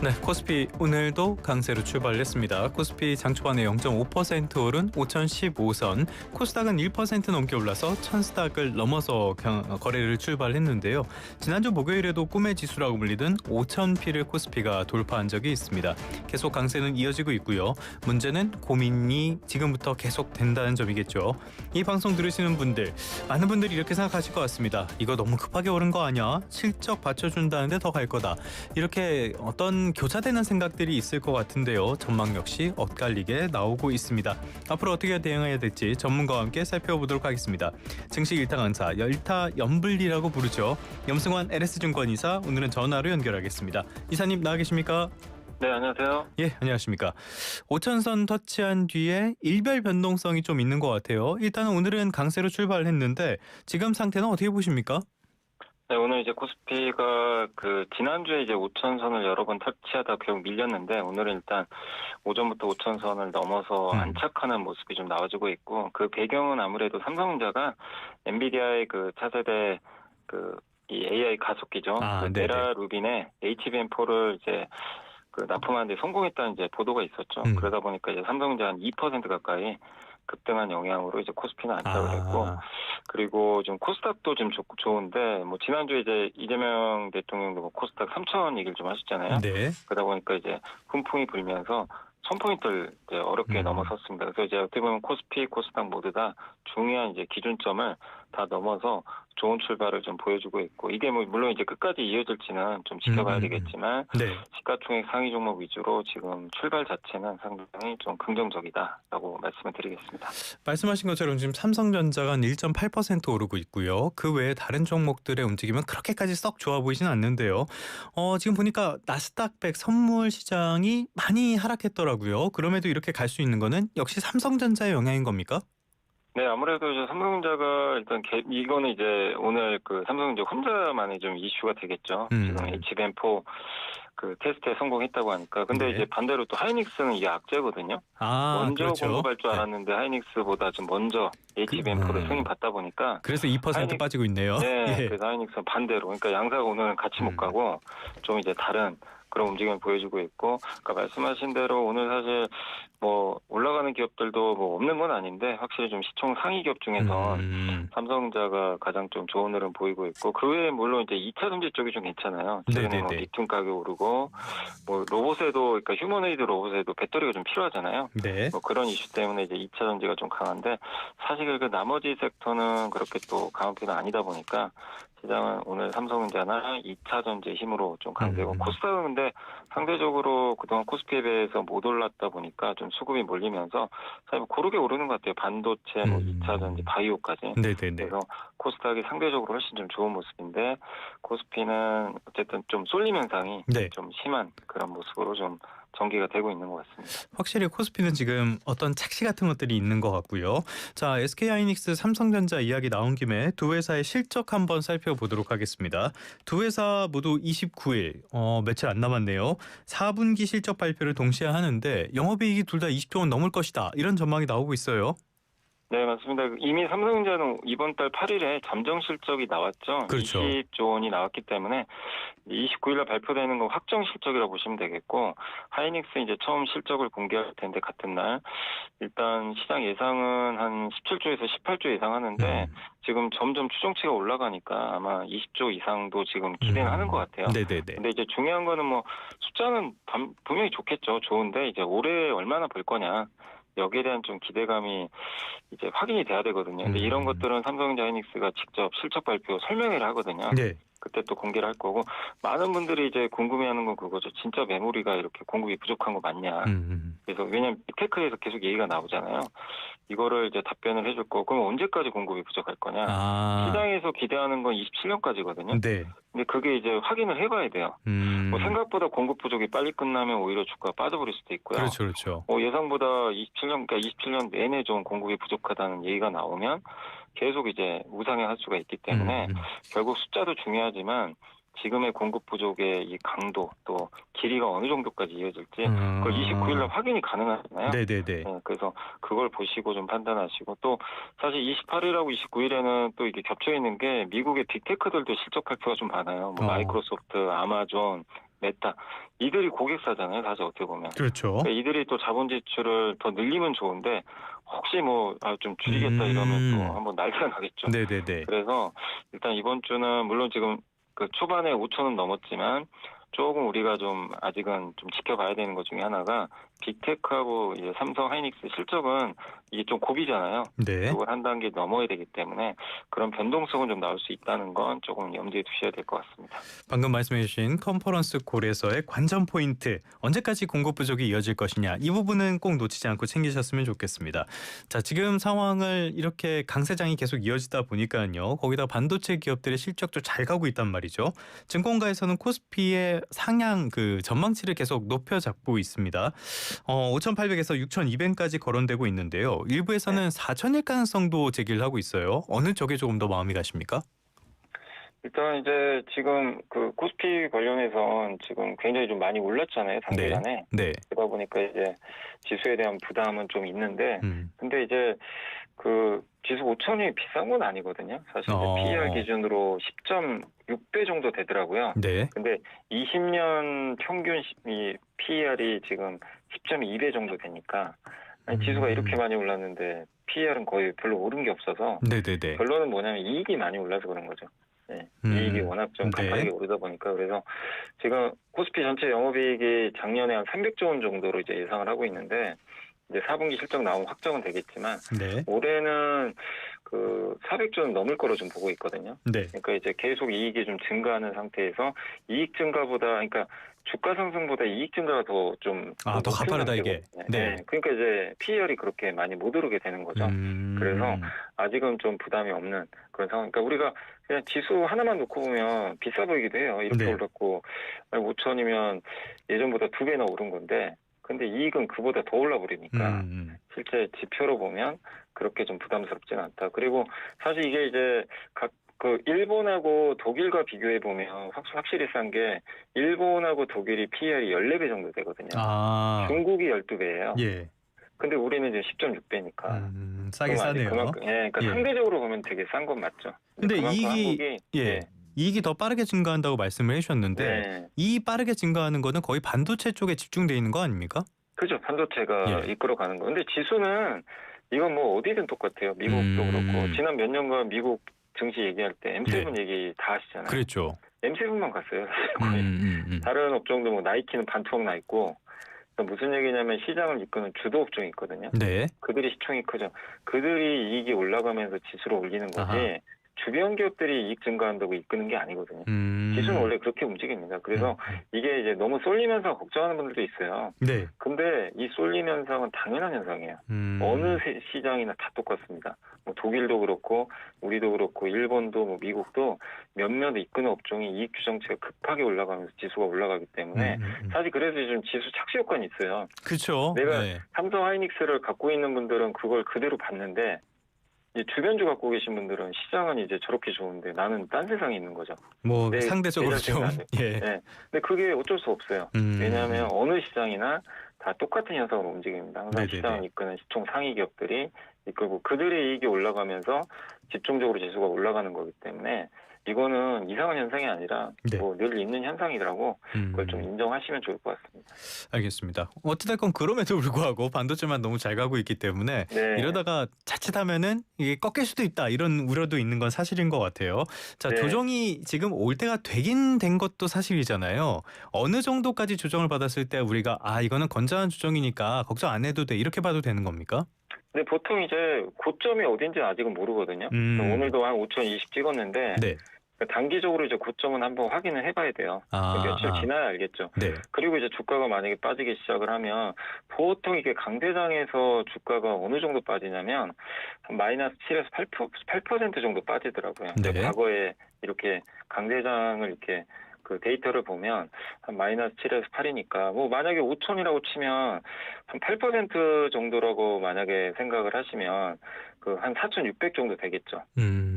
네, 코스피 오늘도 강세로 출발했습니다. 코스피 장 초반에 0.5% 오른 5015선, 코스닥은 1% 넘게 올라서 1000스닥을 넘어서 거래를 출발했는데요. 지난주 목요일에도 꿈의 지수라고 불리던 5000P를 코스피가 돌파한 적이 있습니다. 계속 강세는 이어지고 있고요. 문제는 고민이 지금부터 계속 된다는 점이겠죠. 이 방송 들으시는 분들, 많은 분들이 이렇게 생각하실 것 같습니다. 이거 너무 급하게 오른 거 아니야? 실적 받쳐준다는데 더 갈 거다. 이렇게 어떤 교차되는 생각들이 있을 것 같은데요. 전망 역시 엇갈리게 나오고 있습니다. 앞으로 어떻게 대응해야 될지 전문가와 함께 살펴보도록 하겠습니다. 증시 일타 강사, 열타 연불리라고 부르죠. 염승환 LS증권 이사, 오늘은 전화로 연결하겠습니다. 이사님 나와 계십니까? 네, 안녕하세요. 예, 안녕하십니까. 5천선 터치한 뒤에 일별 변동성이 좀 있는 것 같아요. 일단은 오늘은 강세로 출발했는데 지금 상태는 어떻게 보십니까? 네, 오늘 이제 코스피가 지난주에 이제 5천선을 여러 번 터치하다 결국 밀렸는데, 오늘은 일단 오전부터 5천선을 넘어서 안착하는 모습이 좀 나와주고 있고, 그 배경은 아무래도 삼성전자가 엔비디아의 그 차세대 이 AI 가속기죠. 메라 루빈의 HBM4를 이제 납품하는데 성공했다는 이제 보도가 있었죠. 그러다 보니까 이제 삼성전자 한 2% 가까이 급등한 영향으로 이제 코스피는 안착을 했고, 그리고 좀 코스닥도 좀 좋은데, 뭐 지난주에 이제 이재명 대통령도 뭐 코스닥 3천 얘기를 좀 하셨잖아요. 네. 그러다 보니까 이제 훈풍이 불면서 1000포인트를 이제 어렵게 넘어섰습니다. 그래서 이제 어떻게 보면 코스피, 코스닥 모두 다 중요한 이제 기준점을 다 넘어서 좋은 출발을 좀 보여주고 있고, 이게 뭐 물론 이제 끝까지 이어질지는 좀 지켜봐야 되겠지만, 네. 시가총액 상위 종목 위주로 지금 출발 자체는 상당히 좀 긍정적이다라고 말씀을 드리겠습니다. 말씀하신 것처럼 지금 삼성전자가 한 1.8% 오르고 있고요. 그 외에 다른 종목들의 움직임은 그렇게까지 썩 좋아 보이진 않는데요. 지금 보니까 나스닥 100 선물 시장이 많이 하락했더라고요. 그럼에도 이렇게 갈 수 있는 거는 역시 삼성전자의 영향인 겁니까? 네, 아무래도 이제 삼성전자가 일단 이거는 이제 오늘 삼성전자 혼자만의 좀 이슈가 되겠죠. 지금 HBM4 테스트에 성공했다고 하니까. 근데 이제 반대로 또 하이닉스는 이게 악재거든요. 먼저 그렇죠. 공급할 줄 알았는데 하이닉스보다 좀 먼저 HBM4를 승인받다 보니까. 그래서 2% 빠지고 있네요. 네, 예. 그래서 하이닉스는 반대로. 그러니까 양사가 오늘은 같이 못 가고 좀 이제 다른 그런 움직임을 보여주고 있고, 그러니까 말씀하신 대로 오늘 사실 뭐 올라가는 기업들도 뭐 없는 건 아닌데, 확실히 좀 시총 상위 기업 중에서 삼성전자가 가장 좀 좋은 흐름 보이고 있고, 그 외에 물론 이제 2차 전지 쪽이 좀 괜찮아요. 최근에 뭐 리튬 가격 오르고, 뭐 로봇에도, 그러니까 휴머노이드 로봇에도 배터리가 좀 필요하잖아요. 네. 뭐 그런 이슈 때문에 이제 2차 전지가 좀 강한데, 사실 그 나머지 섹터는 그렇게 또 강한 편은 아니다 보니까 시장은 오늘 삼성전자나 2차 전지의 힘으로 좀 강세고, 코스닥은 근데 상대적으로 그동안 코스피에 비해서 못 올랐다 보니까 좀 수급이 몰리면서 사실 고르게 오르는 것 같아요. 반도체, 뭐 2차 전지, 바이오까지. 그래서 코스닥이 상대적으로 훨씬 좀 좋은 모습인데, 코스피는 어쨌든 좀 쏠림 현상이 좀 심한 그런 모습으로 좀 전개가 되고 있는 것 같습니다. 확실히 코스피는 지금 어떤 착시 같은 것들이 있는 것 같고요. 자, SK하이닉스, 삼성전자 이야기 나온 김에 두 회사의 실적 한번 살펴보도록 하겠습니다. 두 회사 모두 29일, 며칠 안 남았네요. 4분기 실적 발표를 동시에 하는데 영업이익이 둘 다 20조 원 넘을 것이다. 이런 전망이 나오고 있어요. 네, 맞습니다. 이미 삼성전자는 이번 달 8일에 잠정 실적이 나왔죠. 그렇죠. 20조 원이 나왔기 때문에 29일에 발표되는 건 확정 실적이라고 보시면 되겠고, 하이닉스 이제 처음 실적을 공개할 텐데 같은 날 일단 시장 예상은 한 17조에서 18조 예상하는데 지금 점점 추정치가 올라가니까 아마 20조 이상도 지금 기대는 하는 것 같아요. 근데 이제 중요한 거는 뭐 숫자는 분명히 좋겠죠. 좋은데 이제 올해 얼마나 벌 거냐, 여기에 대한 좀 기대감이 이제 확인이 돼야 되거든요. 근데 이런 것들은 삼성전자 하이닉스가 직접 실적 발표 설명회를 하거든요. 그때 또 공개를 할 거고, 많은 분들이 이제 궁금해하는 건 그거죠. 진짜 메모리가 이렇게 공급이 부족한 거 맞냐. 그래서 왜냐면 빅테크에서 계속 얘기가 나오잖아요. 이거를 이제 답변을 해줄 거고, 그럼 언제까지 공급이 부족할 거냐. 시장에서 기대하는 건 27년까지거든요. 근데 그게 이제 확인을 해봐야 돼요. 뭐 생각보다 공급 부족이 빨리 끝나면 오히려 주가가 빠져버릴 수도 있고요. 그렇죠. 예상보다 27년 내내 좀 공급이 부족하다는 얘기가 나오면 계속 이제 우상향할 수가 있기 때문에 결국 숫자도 중요하지만 지금의 공급 부족의 이 강도, 또 길이가 어느 정도까지 이어질지 그걸 29일날 확인이 가능하잖아요. 그래서 그걸 보시고 좀 판단하시고, 또 사실 28일하고 29일에는 또 이게 겹쳐 있는 게 미국의 빅테크들도 실적 발표가 좀 많아요. 뭐 마이크로소프트, 아마존, 메타 이들이 고객사잖아요. 사실 어떻게 보면. 그렇죠. 그러니까 이들이 또 자본 지출을 더 늘리면 좋은데 혹시 뭐 좀 줄이겠다 이러면 또 한번 난리가 나겠죠. 네네네. 그래서 일단 이번 주는 물론 지금 그 초반에 5천은 넘었지만 조금 우리가 좀 아직은 좀 지켜봐야 되는 것 중에 하나가 빅테크하고 이제 삼성 하이닉스 실적은 이게 좀 고비잖아요. 네. 그걸 한 단계 넘어야 되기 때문에 그런 변동성은 좀 나올 수 있다는 건 조금 염두에 두셔야 될 것 같습니다. 방금 말씀해주신 컨퍼런스 콜에서의 관전 포인트, 언제까지 공급 부족이 이어질 것이냐, 이 부분은 꼭 놓치지 않고 챙기셨으면 좋겠습니다. 자, 지금 상황을 이렇게 강세장이 계속 이어지다 보니까요, 거기다 반도체 기업들의 실적도 잘 가고 있단 말이죠. 증권가에서는 코스피의 상향 그 전망치를 계속 높여잡고 있습니다. 5,800에서 6,200까지 거론되고 있는데요. 일부에서는 4,000일 가능성도 제기를 하고 있어요. 어느 쪽에 조금 더 마음이 가십니까? 일단 이제 지금 그 코스피 관련해선 지금 굉장히 좀 많이 올랐잖아요, 단기간에. 네. 그러다 보니까 이제 지수에 대한 부담은 좀 있는데, 음. 근데 이제 그 지수 5천이 비싼 건 아니거든요. 사실 이제 어. PER 기준으로 10.6배 정도 되더라고요. 네. 근데 20년 평균 이 PER이 지금 10.2배 정도 되니까 아니, 지수가 이렇게 많이 올랐는데 PER은 거의 별로 오른 게 없어서 네네네. 결론은 뭐냐면 이익이 많이 올라서 그런 거죠. 네, 이익이 워낙 좀 네. 가파르게 오르다 보니까 그래서 지금 코스피 전체 영업이익이 작년에 한 300조 원 정도로 이제 예상을 하고 있는데 이제 4분기 실적 나오면 확정은 되겠지만 네. 올해는 그 400조는 넘을 거로 좀 보고 있거든요. 네. 그러니까 이제 계속 이익이 좀 증가하는 상태에서 이익 증가보다 그러니까 주가 상승보다 이익 증가가 더 좀 더 가파르다 이게. 네. 그러니까 이제 PER이 그렇게 많이 못 오르게 되는 거죠. 그래서 아직은 좀 부담이 없는 그런 상황. 그러니까 우리가 그냥 지수 하나만 놓고 보면 비싸 보이기도 해요. 이렇게 네. 올랐고 5천이면 예전보다 2배나 오른 건데 근데 이익은 그보다 더 올라 버리니까 실제 지표로 보면 그렇게 좀 부담스럽지는 않다. 그리고 사실 이게 이제 그 일본하고 독일과 비교해 보면 확실히 싼 게 일본하고 독일이 PER이 14배 정도 되거든요. 중국이 12배예요. 예. 근데 우리는 이제 10.6배니까. 싸게 싸네요. 그러니까 예. 상대적으로 보면 되게 싼 건 맞죠. 근데 이익이 한국이 이익이 더 빠르게 증가한다고 말씀을 해주셨는데 네. 이 빠르게 증가하는 거는 거의 반도체 쪽에 집중돼 있는 거 아닙니까? 그죠. 반도체가 이끌어가는 거. 근데 지수는 이건 뭐 어디든 똑같아요. 미국도 그렇고 지난 몇 년간 미국 증시 얘기할 때 M7 얘기 다 하시잖아요. 그랬죠. M7만 갔어요. 거의. 다른 업종도 뭐 나이키는 반토막 나 있고 무슨 얘기냐면 시장을 이끄는 주도 업종이 있거든요. 네. 그들이 시총이 크죠. 그들이 이익이 올라가면서 지수를 올리는 거지. 아하. 주변 기업들이 이익 증가한다고 이끄는 게 아니거든요. 지수는 원래 그렇게 움직입니다. 그래서 이게 이제 너무 쏠림 현상 걱정하는 분들도 있어요. 네. 근데 이 쏠림 현상은 당연한 현상이에요. 어느 시장이나 다 똑같습니다. 뭐 독일도 그렇고 우리도 그렇고 일본도 뭐 미국도 몇몇 이끄는 업종이 이익 규정치가 급하게 올라가면서 지수가 올라가기 때문에 사실 그래서 좀 지수 착시 효과는 있어요. 그렇죠. 내가 삼성 하이닉스를 갖고 있는 분들은 그걸 그대로 봤는데 이제 주변주 갖고 계신 분들은 시장은 이제 저렇게 좋은데 나는 딴 세상에 있는 거죠. 뭐 상대적으로 좀 네. 근데 그게 어쩔 수 없어요. 왜냐하면 어느 시장이나 다 똑같은 현상으로 움직입니다. 항상 시장을 이끄는 시총 상위 기업들이 이끌고 그들의 이익이 올라가면서 집중적으로 지수가 올라가는 거기 때문에 이거는 이상한 현상이 아니라 뭐 늘 있는 현상이라고 그걸 좀 인정하시면 좋을 것 같습니다. 알겠습니다. 어찌됐건 그럼에도 불구하고 반도체만 너무 잘 가고 있기 때문에 이러다가 자칫하면은 이게 꺾일 수도 있다 이런 우려도 있는 건 사실인 것 같아요. 자, 조정이 지금 올 때가 되긴 된 것도 사실이잖아요. 어느 정도까지 조정을 받았을 때 우리가 이거는 건전한 조정이니까 걱정 안 해도 돼 이렇게 봐도 되는 겁니까? 근데 보통 이제 고점이 어딘지 아직은 모르거든요. 오늘도 한 5,020 찍었는데 단기적으로 이제 고점은 한번 확인을 해봐야 돼요. 며칠 지나야 알겠죠. 그리고 이제 주가가 만약에 빠지기 시작을 하면 보통 이게 강대장에서 주가가 어느 정도 빠지냐면 한 마이너스 7에서 8% 정도 빠지더라고요. 과거에 이렇게 강대장을 이렇게 그 데이터를 보면 한 마이너스 7에서 8이니까 뭐 만약에 5천이라고 치면 한 8% 정도라고 만약에 생각을 하시면 그 한 4,600 정도 되겠죠.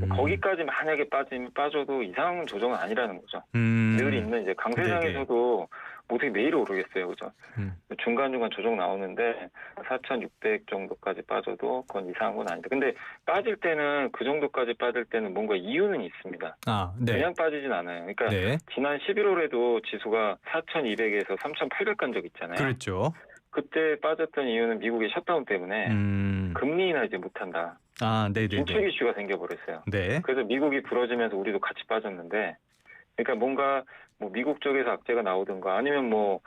거기까지 만약에 빠져도 이상 조정은 아니라는 거죠. 늘 있는 이제 강세장에서도 어떻게 매일 오르겠어요, 그죠? 음. 중간중간 조정 나오는데 4,600 정도까지 빠져도 그건 이상한 건 아닌데, 근데 빠질 때는 그 정도까지 빠질 때는 뭔가 이유는 있습니다. 아, 네. 그냥 빠지진 않아요. 그러니까 네. 지난 11월에도 지수가 4,200에서 3,800 간 적 있잖아요. 그랬죠. 그때 빠졌던 이유는 미국의 셧다운 때문에 금리 인하 이제 못한다. 아, 네네네. 긴축 이슈가 생겨버렸어요. 네. 그래서 미국이 부러지면서 우리도 같이 빠졌는데, 그러니까 뭔가 뭐 미국 쪽에서 악재가 나오든가 아니면 뭐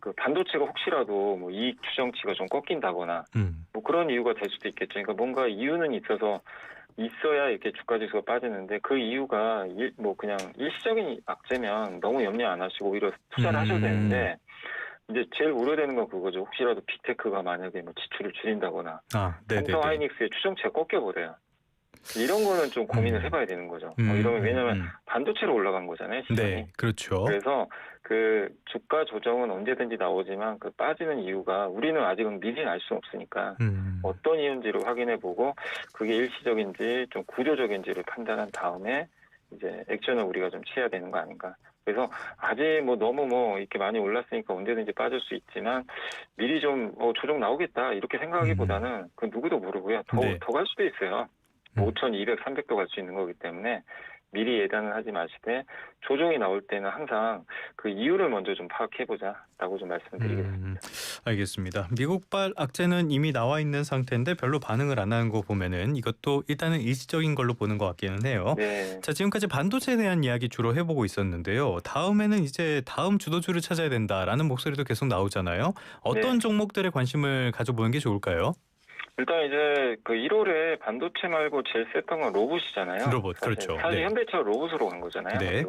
그 반도체가 혹시라도 뭐 이익 추정치가 좀 꺾인다거나 뭐 그런 이유가 될 수도 있겠죠. 그러니까 뭔가 이유는 있어야 이렇게 주가 지수가 빠지는데, 그 이유가 뭐 그냥 일시적인 악재면 너무 염려 안 하시고 오히려 투자를 하셔도 되는데, 이제 제일 우려되는 건 그거죠. 혹시라도 빅테크가 만약에 뭐 지출을 줄인다거나 아, 네네네. 삼성 하이닉스의 추정치가 꺾여버려요. 이런 거는 좀 고민을 해봐야 되는 거죠. 이러면 왜냐하면 반도체로 올라간 거잖아요, 시장이. 네, 그렇죠. 그래서 그 주가 조정은 언제든지 나오지만 그 빠지는 이유가 우리는 아직은 미리 알 수 없으니까 어떤 이유인지를 확인해보고 그게 일시적인지 좀 구조적인지를 판단한 다음에 이제 액션을 우리가 좀 취해야 되는 거 아닌가. 그래서 아직 뭐 너무 뭐 이렇게 많이 올랐으니까 언제든지 빠질 수 있지만 미리 좀 조정 나오겠다 이렇게 생각하기보다는 그 누구도 모르고요. 더 갈 수도 있어요. 5,200, 300도 갈 수 있는 거기 때문에 미리 예단을 하지 마시되 조정이 나올 때는 항상 그 이유를 먼저 좀 파악해보자라고 좀 말씀드리겠습니다. 알겠습니다. 미국발 악재는 이미 나와 있는 상태인데 별로 반응을 안 하는 거 보면은 이것도 일단은 일시적인 걸로 보는 것 같기는 해요. 네. 자, 지금까지 반도체에 대한 이야기 주로 해보고 있었는데요. 다음에는 이제 다음 주도주를 찾아야 된다라는 목소리도 계속 나오잖아요. 어떤 종목들에 관심을 가져보는 게 좋을까요? 일단 이제 그 1월에 반도체 말고 제일 셌던 건 로봇이잖아요. 로봇, 그렇죠. 사실 네. 현대차 로봇으로 간 거잖아요. 네.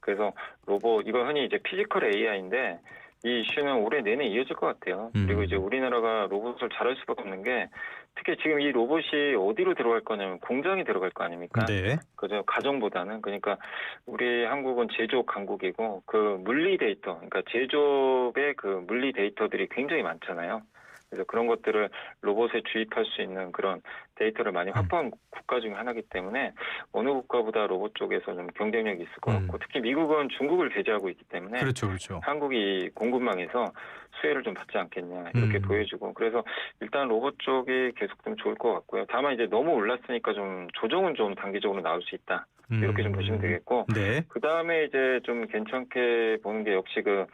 그래서 로봇, 이거 흔히 이제 피지컬 AI인데 이 이슈는 올해 내내 이어질 것 같아요. 그리고 이제 우리나라가 로봇을 잘할 수밖에 없는 게, 특히 지금 이 로봇이 어디로 들어갈 거냐면 공장에 들어갈 거 아닙니까? 네. 그죠. 가정보다는. 그러니까 우리 한국은 제조업 강국이고 그 물리 데이터, 그러니까 제조업의 그 물리 데이터들이 굉장히 많잖아요. 그래서 그런 것들을 로봇에 주입할 수 있는 그런 데이터를 많이 확보한 국가 중에 하나이기 때문에 어느 국가보다 로봇 쪽에서 좀 경쟁력이 있을 것 같고, 특히 미국은 중국을 배제하고 있기 때문에 그렇죠, 그렇죠. 한국이 공급망에서 수혜를 좀 받지 않겠냐 이렇게 보여주고, 그래서 일단 로봇 쪽이 계속 좀 좋을 것 같고요. 다만 이제 너무 올랐으니까 좀 조정은 좀 단기적으로 나올 수 있다 이렇게 좀 보시면 되겠고, 네. 그 다음에 이제 좀 괜찮게 보는 게 역시 그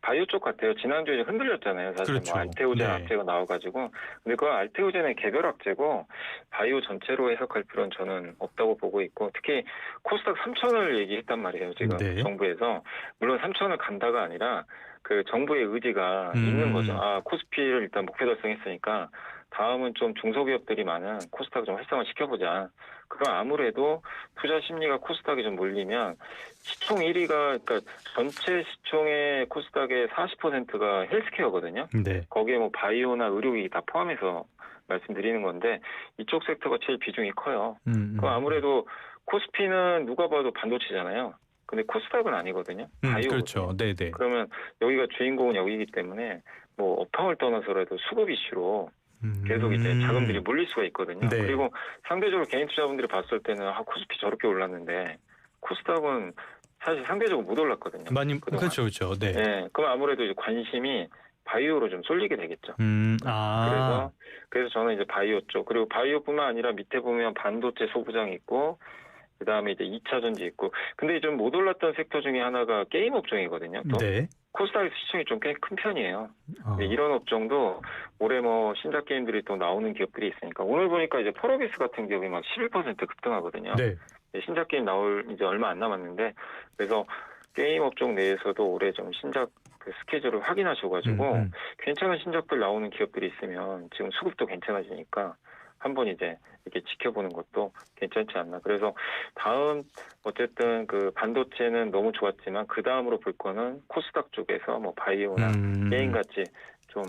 바이오 쪽 같아요. 지난주에 흔들렸잖아요. 사실 그렇죠. 뭐 알테오젠 네. 악재가 나와가지고. 근데 그 알테오젠의 개별 악재고 바이오 전체로 해석할 필요는 저는 없다고 보고 있고, 특히 코스닥 3,000을 얘기했단 말이에요. 지금 네. 정부에서. 물론 3,000을 간다가 아니라 그 정부의 의지가 있는 거죠. 아, 코스피를 일단 목표 달성했으니까 다음은 좀 중소기업들이 많은 코스닥을 좀 활성화 시켜보자. 그건 아무래도 투자 심리가 코스닥에 좀 몰리면 시총 1위가, 그러니까 전체 시총의 코스닥의 40%가 헬스케어거든요. 네. 거기에 뭐 바이오나 의료기 다 포함해서 말씀드리는 건데 이쪽 섹터가 제일 비중이 커요. 그럼 아무래도 코스피는 누가 봐도 반도체잖아요. 근데 코스닥은 아니거든요. 바이오. 그렇죠. 네네. 그러면 여기가 주인공은 여기이기 때문에 뭐 업황을 떠나서라도 수급 이슈로 계속 이제 자금들이 몰릴 수가 있거든요. 네. 그리고 상대적으로 개인 투자분들이 봤을 때는 코스피 저렇게 올랐는데 코스닥은 사실 상대적으로 못 올랐거든요. 많이 그동안. 그렇죠, 그렇죠. 네. 네, 그럼 아무래도 이제 관심이 바이오로 좀 쏠리게 되겠죠. 그래서 저는 이제 바이오 쪽, 그리고 바이오뿐만 아니라 밑에 보면 반도체 소부장 있고, 그 다음에 이제 2차 전지 있고, 근데 좀 못 올랐던 섹터 중에 하나가 게임 업종이거든요. 또. 네. 코스닥에서 시총이 좀 꽤 큰 편이에요. 이런 업종도 올해 뭐 신작 게임들이 또 나오는 기업들이 있으니까, 오늘 보니까 이제 펄어비스 같은 기업이 막 11% 급등하거든요. 네. 신작 게임 나올 이제 얼마 안 남았는데, 그래서 게임 업종 내에서도 올해 좀 신작 그 스케줄을 확인하셔가지고 괜찮은 신작들 나오는 기업들이 있으면 지금 수급도 괜찮아지니까 한번 이제 이렇게 지켜보는 것도 괜찮지 않나. 그래서 다음 어쨌든 그 반도체는 너무 좋았지만 그 다음으로 볼 거는 코스닥 쪽에서 뭐 바이오나 게임 같이 좀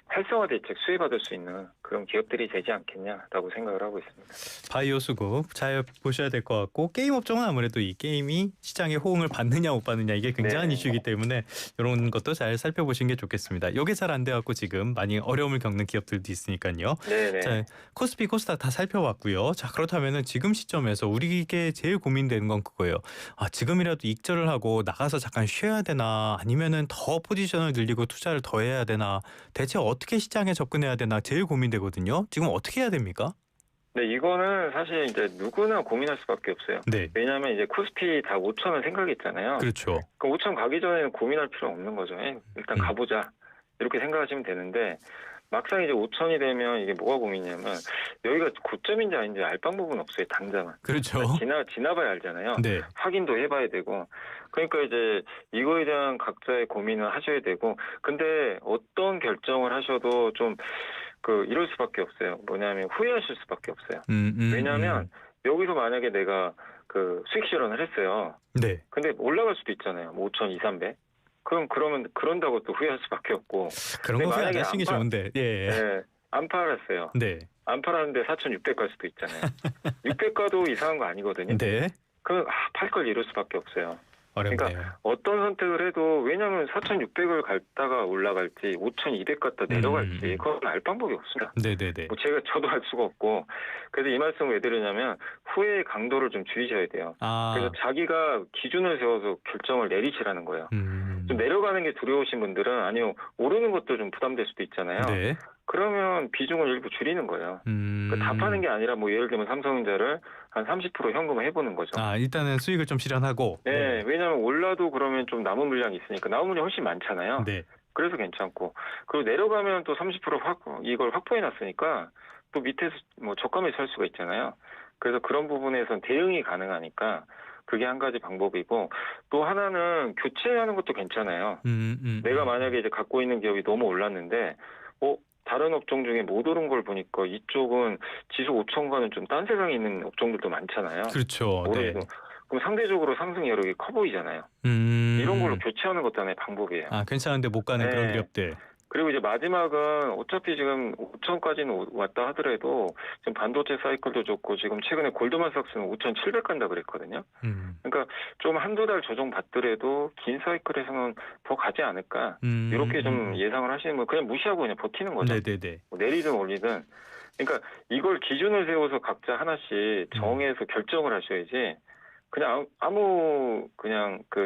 활성화 대책 수혜받을 수 있는 그런 기업들이 되지 않겠냐라고 생각을 하고 있습니다. 바이오 수급 잘 보셔야 될 것 같고 게임 업종은 아무래도 이 게임이 시장의 호응을 받느냐 못 받느냐 이게 굉장한 네. 이슈이기 때문에 이런 것도 잘 살펴보시는 게 좋겠습니다. 이게 잘 안 돼갖고 지금 많이 어려움을 겪는 기업들도 있으니까요. 네네. 자, 코스피, 코스닥 다 살펴봤고요. 자, 그렇다면은 지금 시점에서 우리에게 제일 고민되는 건 그거예요. 아, 지금이라도 익절을 하고 나가서 잠깐 쉬어야 되나 아니면은 더 포지션을 늘리고 투자를 더 해야 되나 대체 어떻게 시장에 접근해야 되나 제일 고민되거든요. 지금 어떻게 해야 됩니까? 네, 이거는 사실 이제 누구나 고민할 수밖에 없어요. 네. 왜냐하면 이제 코스피 다 5천은 생각이 있잖아요. 그렇죠. 그 5천 가기 전에는 고민할 필요 없는 거죠. 일단 가보자 이렇게 생각하시면 되는데 막상 이제 5천이 되면 이게 뭐가 고민이냐면 여기가 고점인지 아닌지 알 방법은 없어요. 당장은. 그렇죠. 지나봐야 알잖아요. 네. 확인도 해봐야 되고. 그러니까 이제 이거에 대한 각자의 고민을 하셔야 되고. 근데 어떤 결정을 하셔도 좀 이럴 수밖에 없어요. 뭐냐면 후회하실 수밖에 없어요. 왜냐하면 여기서 만약에 내가 수익 실현을 했어요. 네. 근데 올라갈 수도 있잖아요. 뭐 5천 2, 300. 그러면 그런다고 또 후회할 수밖에 없고. 그런 거 후회 안 만약에 하시는 게 좋은데. 예. 네, 안 팔았어요. 네. 안 팔았는데 4,600 갈 수도 있잖아요. 600 가도 이상한 거 아니거든요. 네. 그럼 팔 걸 이럴 수밖에 없어요. 어렵네요. 그러니까 어떤 선택을 해도 왜냐하면 4,600을 갔다가 올라갈지 5,200 갔다 내려갈지 그건 알 방법이 없습니다. 네네네. 뭐 저도 알 수가 없고 그래서 이 말씀을 왜 드리냐면 후회의 강도를 좀 줄이셔야 돼요. 그래서 자기가 기준을 세워서 결정을 내리시라는 거예요. 좀 내려가는 게 두려우신 분들은 아니요 오르는 것도 좀 부담될 수도 있잖아요. 네. 그러면 비중을 일부 줄이는 거예요. 다 파는 게 아니라 뭐 예를 들면 삼성전자를 한 30% 현금을 해보는 거죠. 아, 일단은 수익을 좀 실현하고. 네, 왜냐하면 올라도 그러면 좀 남은 물량이 있으니까 남은 물량이 훨씬 많잖아요. 네. 그래서 괜찮고 그리고 내려가면 또 30% 이걸 확보해놨으니까 또 밑에서 뭐 저가에 살 수가 있잖아요. 그래서 그런 부분에선 대응이 가능하니까 그게 한 가지 방법이고 또 하나는 교체하는 것도 괜찮아요. 내가 만약에 이제 갖고 있는 기업이 너무 올랐는데 다른 업종 중에 못 오른 걸 보니까 이쪽은 지수 5천과는 좀 딴 세상에 있는 업종들도 많잖아요. 그렇죠. 네. 그럼 상대적으로 상승 여력이 커 보이잖아요. 이런 걸로 교체하는 것도 하나의 방법이에요. 아, 괜찮은데 못 가는 네. 그런 기업들. 그리고 이제 마지막은 어차피 지금 5천까지는 왔다 하더라도 지금 반도체 사이클도 좋고 지금 최근에 골드만삭스는 5,700 간다 그랬거든요. 그러니까 좀 한두 달 조정 받더라도 긴 사이클에서는 더 가지 않을까. 이렇게 좀 예상을 하시는 거 그냥 무시하고 그냥 버티는 거죠. 네네네. 뭐 내리든 올리든. 그러니까 이걸 기준을 세워서 각자 하나씩 정해서 결정을 하셔야지 그냥 아무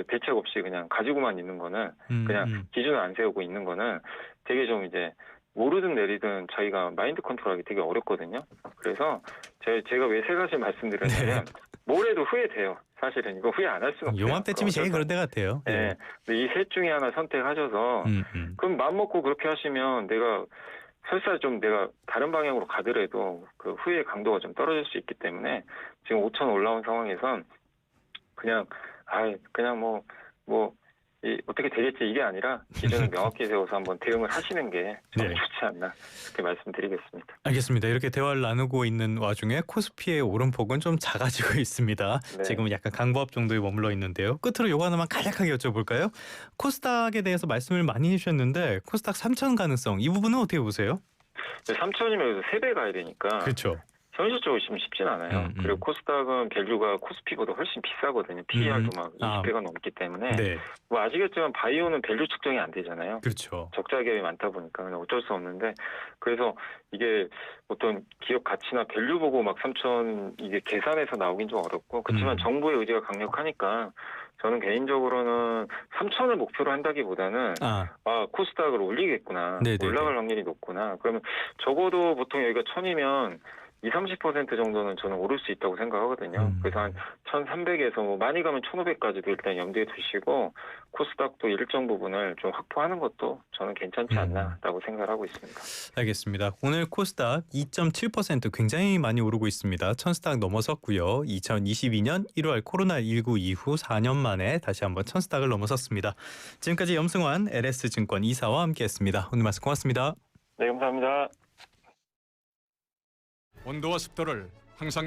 대책 없이 그냥 가지고만 있는 거는 그냥 기준을 안 세우고 있는 거는 되게 좀 이제 오르든 내리든 자기가 마인드 컨트롤하기 되게 어렵거든요. 그래서 제가 왜 세 가지 말씀드렸냐면 뭘 해도 후회돼요. 사실은 이거 후회 안 할 수는 없어요. 요맘때쯤이 제일 그런 데 같아요. 네. 이 셋 중에 하나 선택하셔서 그럼 마음 먹고 그렇게 하시면 설사 좀 내가 다른 방향으로 가더라도 그 후회의 강도가 좀 떨어질 수 있기 때문에 지금 5천 올라온 상황에선 그냥 어떻게 되겠지 이게 아니라 기준을 명확히 세워서 한번 대응을 하시는 게 좀 네. 좋지 않나 그렇게 말씀드리겠습니다. 알겠습니다. 이렇게 대화를 나누고 있는 와중에 코스피의 오름폭은 좀 작아지고 있습니다. 네. 지금 약간 강보합 정도에 머물러 있는데요. 끝으로 요거 하나만 간략하게 여쭤볼까요? 코스닥에 대해서 말씀을 많이 해주셨는데 코스닥 3천 가능성 이 부분은 어떻게 보세요? 3천이면 그래도 3배 가야 되니까 그렇죠. 현실적으로 지금 쉽진 않아요. 그리고 코스닥은 밸류가 코스피보다 훨씬 비싸거든요. PER도 막 20배가 넘기 때문에 네. 뭐 아시겠지만 바이오는 밸류 측정이 안 되잖아요. 그렇죠. 적자 기업이 많다 보니까 그냥 어쩔 수 없는데 그래서 이게 어떤 기업 가치나 밸류 보고 막 3천 이게 계산해서 나오긴 좀 어렵고 그렇지만 정부의 의지가 강력하니까 저는 개인적으로는 3천을 목표로 한다기보다는 코스닥을 올리겠구나. 네네네. 올라갈 확률이 높구나. 그러면 적어도 보통 여기가 1000이면 20-30% 정도는 저는 오를 수 있다고 생각하거든요. 그래서 한 1300에서 뭐 많이 가면 1500까지도 일단 염두에 두시고 코스닥도 일정 부분을 좀 확보하는 것도 저는 괜찮지 않나라고 생각을 하고 있습니다. 알겠습니다. 오늘 코스닥 2.7% 굉장히 많이 오르고 있습니다. 천스닥 넘어섰고요. 2022년 1월 코로나19 이후 4년 만에 다시 한번 천스닥을 넘어섰습니다. 지금까지 염승환 LS증권 이사와 함께했습니다. 오늘 말씀 고맙습니다. 네, 감사합니다. 온도와 습도를 항상